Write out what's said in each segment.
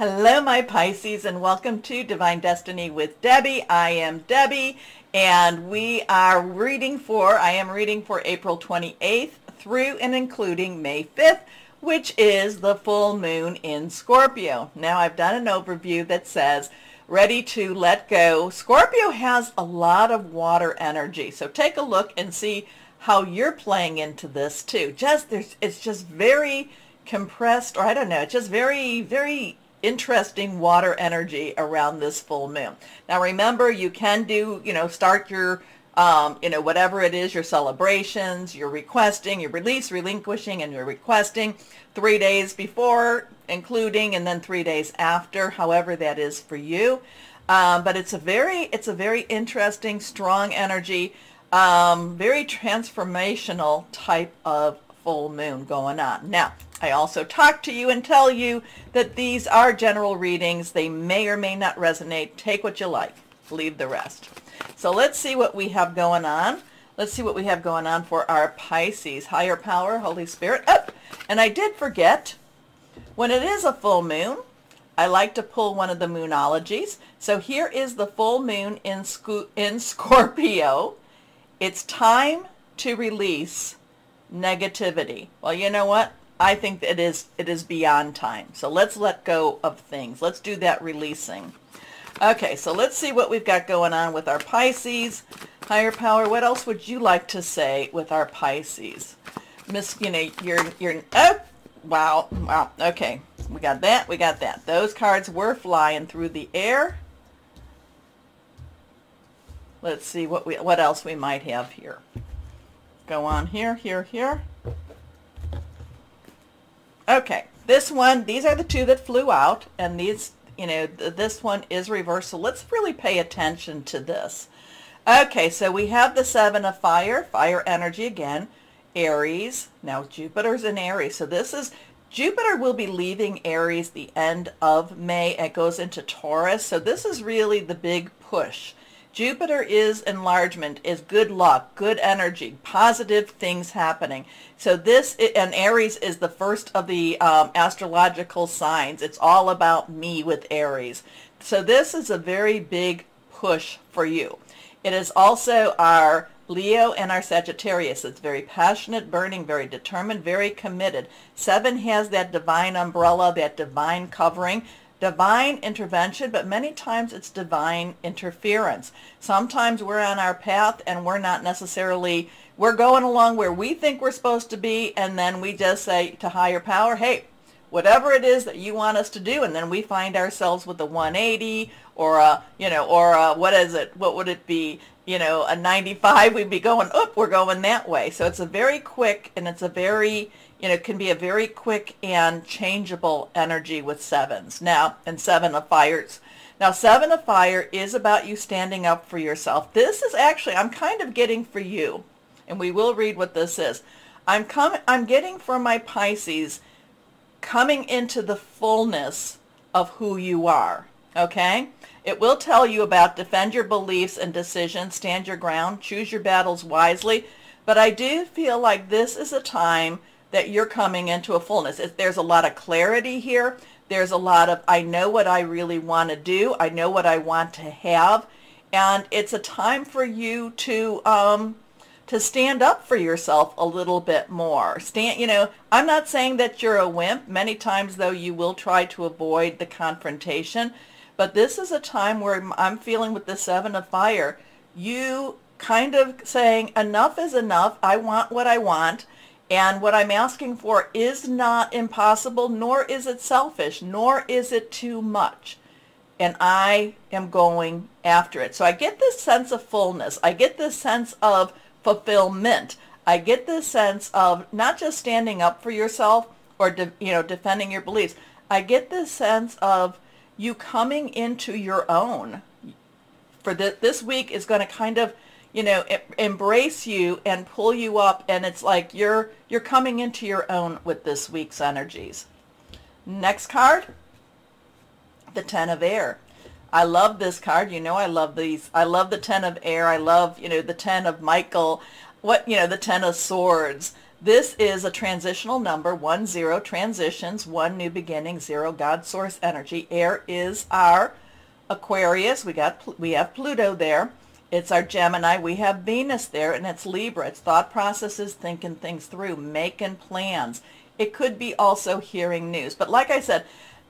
Hello, my Pisces, and welcome to Divine Destiny with Debbie. I am Debbie, and I am reading for April 28th through and including May 5th, which is the full moon in Scorpio. Now, I've done an overview that says, ready to let go. Scorpio has a lot of water energy, so take a look and see how you're playing into this too. It's just very compressed, or I don't know, it's just very, very interesting water energy around this full moon. Now remember, you can do, start your, whatever it is, your celebrations, your requesting, your release, relinquishing, and your requesting 3 days before, including, and then 3 days after, however that is for you. But it's a very interesting, strong energy, very transformational type of full moon going on. Now, I also talk to you and tell you that these are general readings. They may or may not resonate. Take what you like. Leave the rest. So let's see what we have going on. Let's see what we have going on for our Pisces. Higher power, Holy Spirit. Oh, and I did forget, when it is a full moon, I like to pull one of the moonologies. So here is the full moon in Scorpio. It's time to release negativity. Well, you know what? I think that it is beyond time. So let's let go of things. Let's do that releasing. Okay, so let's see what we've got going on with our Pisces. Higher power, what else would you like to say with our Pisces? Oh, wow, okay. We got that. Those cards were flying through the air. Let's see what else we might have here. Go on here. Okay, these are the two that flew out, and these, this one is reversal. Let's really pay attention to this. Okay, so we have the Seven of Fire energy again, Aries. Now Jupiter's in Aries, so Jupiter will be leaving Aries the end of May. It goes into Taurus, so this is really the big push. Jupiter is enlargement, is good luck, good energy, positive things happening. So and Aries is the first of the astrological signs. It's all about me with Aries. So this is a very big push for you. It is also our Leo and our Sagittarius. It's very passionate, burning, very determined, very committed. 7 has that divine umbrella, that divine covering, divine intervention, but many times it's divine interference. Sometimes we're on our path and we're not necessarily, we're going along where we think we're supposed to be, and then we just say to higher power, hey, whatever it is that you want us to do, and then we find ourselves with a 180 or what is it? What would it be? A 95, we'd be going, we're going that way. So it's a very quick, and it's a very, it can be a very quick and changeable energy with sevens. Now, and Seven of Fires. Now, Seven of Fire is about you standing up for yourself. This is actually, I'm kind of getting for you, and we will read what this is. I'm getting for my Pisces, coming into the fullness of who you are, okay? It will tell you about defend your beliefs and decisions, stand your ground, choose your battles wisely, but I do feel like this is a time that you're coming into a fullness. There's a lot of clarity here. There's a lot of, I know what I really want to do. I know what I want to have. And it's a time for you to stand up for yourself a little bit more. I'm not saying that you're a wimp. Many times, though, you will try to avoid the confrontation. But this is a time where I'm feeling with the Seven of Fire, you kind of saying, enough is enough. I want what I want. And what I'm asking for is not impossible, nor is it selfish, nor is it too much. And I am going after it. So I get this sense of fullness. I get this sense of fulfillment. I get this sense of not just standing up for yourself or defending your beliefs. I get this sense of you coming into your own. For this week is going to kind of embrace you and pull you up, and it's like you're coming into your own with this week's energies. Next card, the Ten of Air. I love this card. I love these. I love the Ten of Air. I love, the Ten of Michael. The Ten of Swords. This is a transitional number, 1, 0, transitions, 1, new beginning, 0, God source energy. Air is our Aquarius. We have Pluto there. It's our Gemini. We have Venus there, and it's Libra. It's thought processes, thinking things through, making plans. It could be also hearing news. But like I said,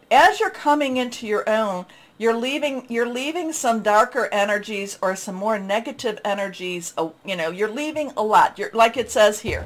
as you're coming into your own, you're leaving some darker energies or some more negative energies. You're leaving a lot. Like it says here,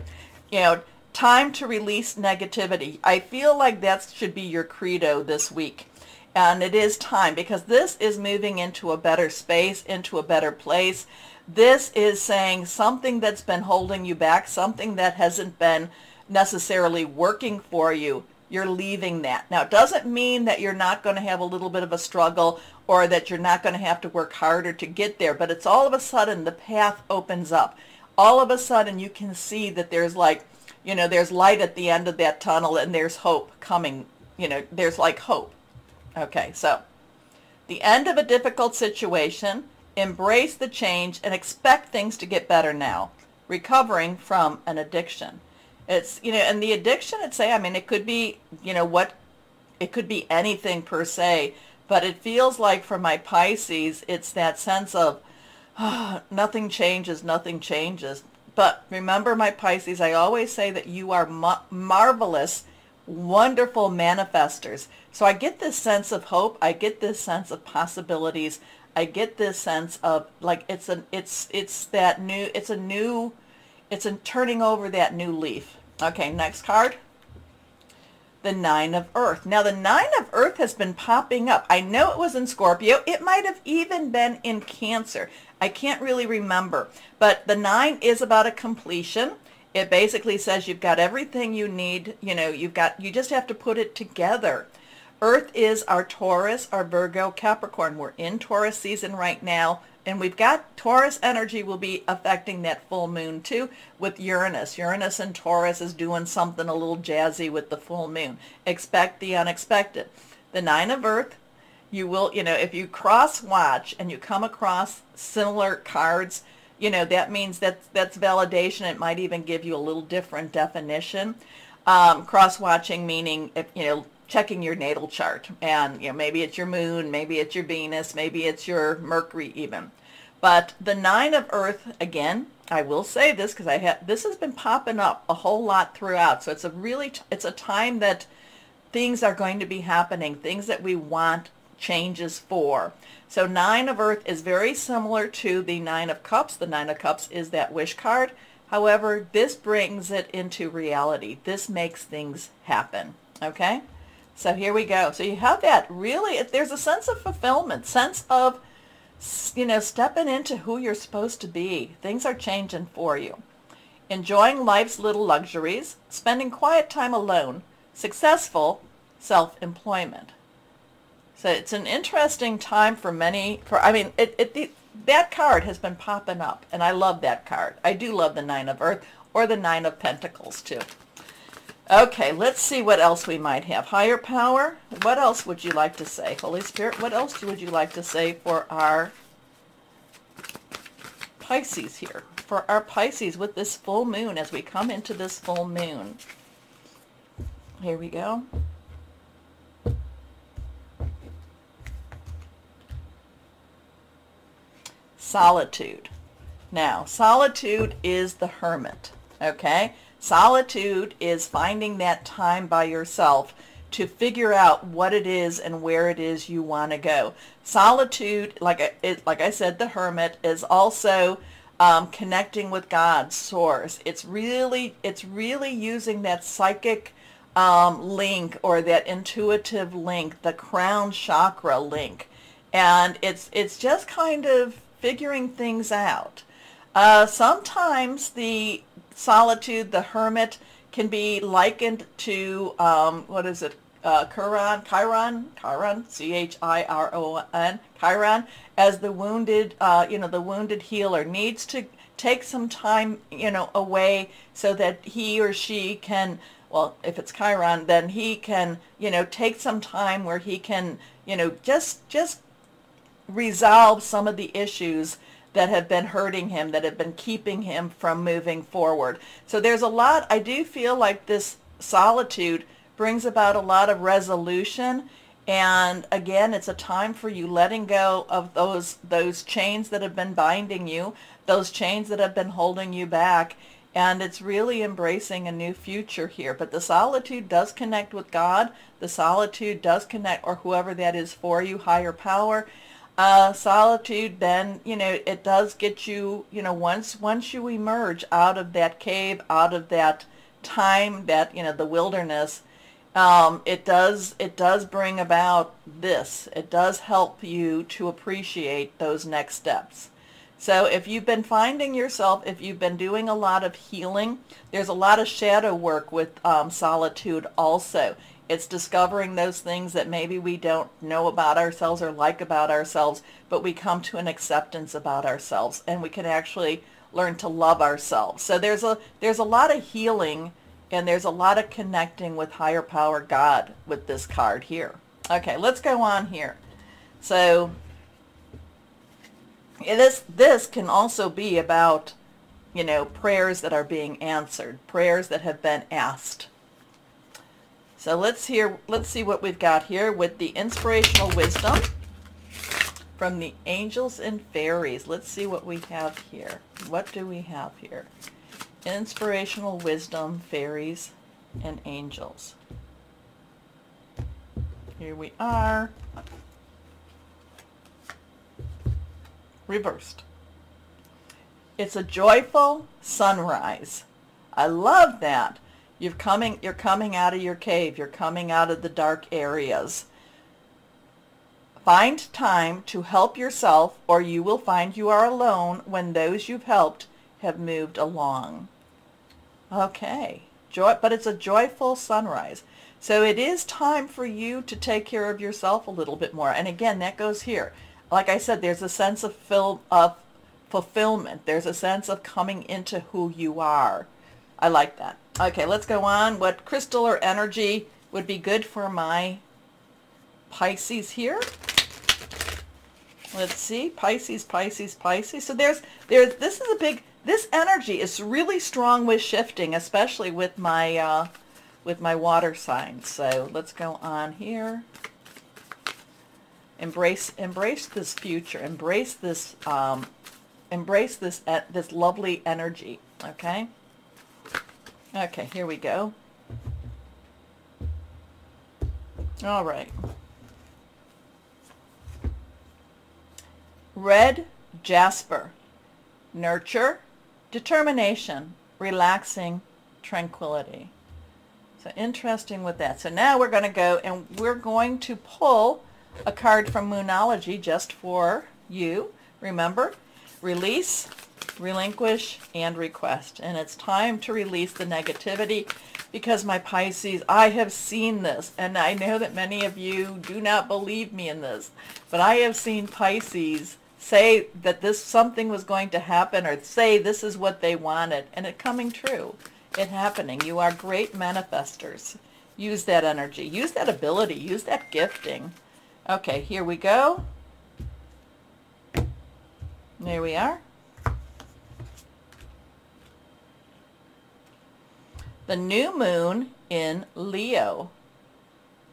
time to release negativity. I feel like that should be your credo this week. And it is time, because this is moving into a better space, into a better place. This is saying something that's been holding you back, something that hasn't been necessarily working for you. You're leaving that. Now, it doesn't mean that you're not going to have a little bit of a struggle or that you're not going to have to work harder to get there, but it's all of a sudden the path opens up. All of a sudden you can see that there's there's light at the end of that tunnel, and there's hope coming. There's like hope. Okay, so the end of a difficult situation, embrace the change and expect things to get better now. Recovering from an addiction. It's, and the addiction, it could be, it could be anything per se, but it feels like for my Pisces, it's that sense of, nothing changes, nothing changes. But remember, my Pisces, I always say that you are marvelous, wonderful manifestors. So I get this sense of hope. I get this sense of possibilities. I get this sense of it's a turning over that new leaf. Okay, next card. The Nine of Earth. Now the Nine of Earth has been popping up. I know it was in Scorpio. It might have even been in Cancer. I can't really remember. But the 9 is about a completion. It basically says you've got everything you need. You just have to put it together. Earth is our Taurus, our Virgo, Capricorn. We're in Taurus season right now, and we've got Taurus energy will be affecting that full moon too with Uranus. Uranus and Taurus is doing something a little jazzy with the full moon. Expect the unexpected. The 9 of Earth, you will, if you cross watch and you come across similar cards, that means that's validation. It might even give you a little different definition. Cross-watching meaning, checking your natal chart, and maybe it's your moon, maybe it's your Venus, maybe it's your Mercury even. But the 9 of Earth, again, I will say this because this has been popping up a whole lot throughout. So it's a time that things are going to be happening, things that we want changes for. So 9 of Earth is very similar to the 9 of Cups. The 9 of Cups is that wish card. However, this brings it into reality. This makes things happen. Okay? So here we go. So you have that really, there's a sense of fulfillment, sense of, stepping into who you're supposed to be. Things are changing for you. Enjoying life's little luxuries, spending quiet time alone, successful self-employment. So it's an interesting time for many, that card has been popping up, and I love that card. I do love the 9 of Earth, or the 9 of Pentacles too. Okay, let's see what else we might have. Higher power, what else would you like to say? Holy Spirit, what else would you like to say for our Pisces here? For our Pisces with this full moon, as we come into this full moon. Here we go. Solitude. Now, solitude is the hermit, okay? Solitude is finding that time by yourself to figure out what it is and where it is you want to go. Solitude, like I said, the hermit is also connecting with God's source. It's really using that psychic link, or that intuitive link, the crown chakra link, and it's just kind of figuring things out. Sometimes the solitude, the hermit, can be likened to Chiron, C-H-I-R-O-N, Chiron, as the wounded, the wounded healer needs to take some time, away so that he or she can, well, if it's Chiron, then he can, take some time where he can, just resolve some of the issues that have been hurting him, that have been keeping him from moving forward. So there's a lot, I do feel like this solitude brings about a lot of resolution. And again, it's a time for you letting go of those chains that have been binding you, those chains that have been holding you back. And it's really embracing a new future here. But the solitude does connect with God. The solitude does connect, or whoever that is for you, higher power. Solitude, then, it does get you, once you emerge out of that cave, out of that time, that, the wilderness, it does bring about this. It does help you to appreciate those next steps. So if you've been finding yourself, if you've been doing a lot of healing, there's a lot of shadow work with solitude also. It's discovering those things that maybe we don't know about ourselves or like about ourselves, but we come to an acceptance about ourselves, and we can actually learn to love ourselves. So there's a lot of healing, and there's a lot of connecting with higher power, God, with this card here. Okay, let's go on here. So this can also be about, prayers that are being answered, prayers that have been asked. So let's see what we've got here with the inspirational wisdom from the angels and fairies. Let's see what we have here. What do we have here? Inspirational wisdom, fairies, and angels. Here we are. Reversed. It's a joyful sunrise. I love that. You're coming out of your cave. You're coming out of the dark areas. Find time to help yourself, or you will find you are alone when those you've helped have moved along. Okay. But it's a joyful sunrise. So it is time for you to take care of yourself a little bit more. And again, that goes here. Like I said, there's a sense of fulfillment. There's a sense of coming into who you are. I like that. Okay, let's go on. What crystal or energy would be good for my Pisces here? Let's see. Pisces, Pisces, Pisces. So this is a big, this energy is really strong with shifting, especially with my water signs. So let's go on here. Embrace this future. Embrace this this lovely energy. Okay. Okay, here we go. All right. Red jasper. Nurture, determination, relaxing, tranquility. So interesting with that. So now we're going to go and we're going to pull a card from Moonology just for you. Remember, release, relinquish, and request. And it's time to release the negativity, because my Pisces, I have seen this, and I know that many of you do not believe me in this, but I have seen Pisces say that something was going to happen, or say this is what they wanted, and it coming true. It happening. You are great manifestors. Use that energy. Use that ability. Use that gifting. Okay, here we go. There we are. The new moon in Leo.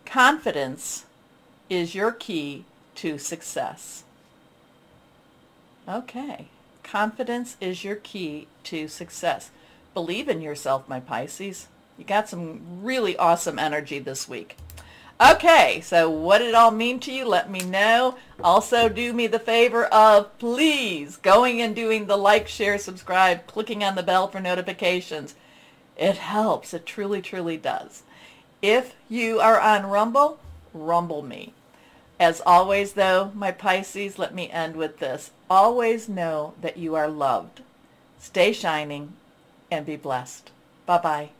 Confidence is your key to success. Okay. Confidence is your key to success. Believe in yourself, my Pisces. You got some really awesome energy this week. Okay, so what did it all mean to you? Let me know. Also, do me the favor of please going and doing the like, share, subscribe, clicking on the bell for notifications. It helps. It truly, truly does. If you are on Rumble, rumble me. As always, though, my Pisces, let me end with this. Always know that you are loved. Stay shining and be blessed. Bye-bye.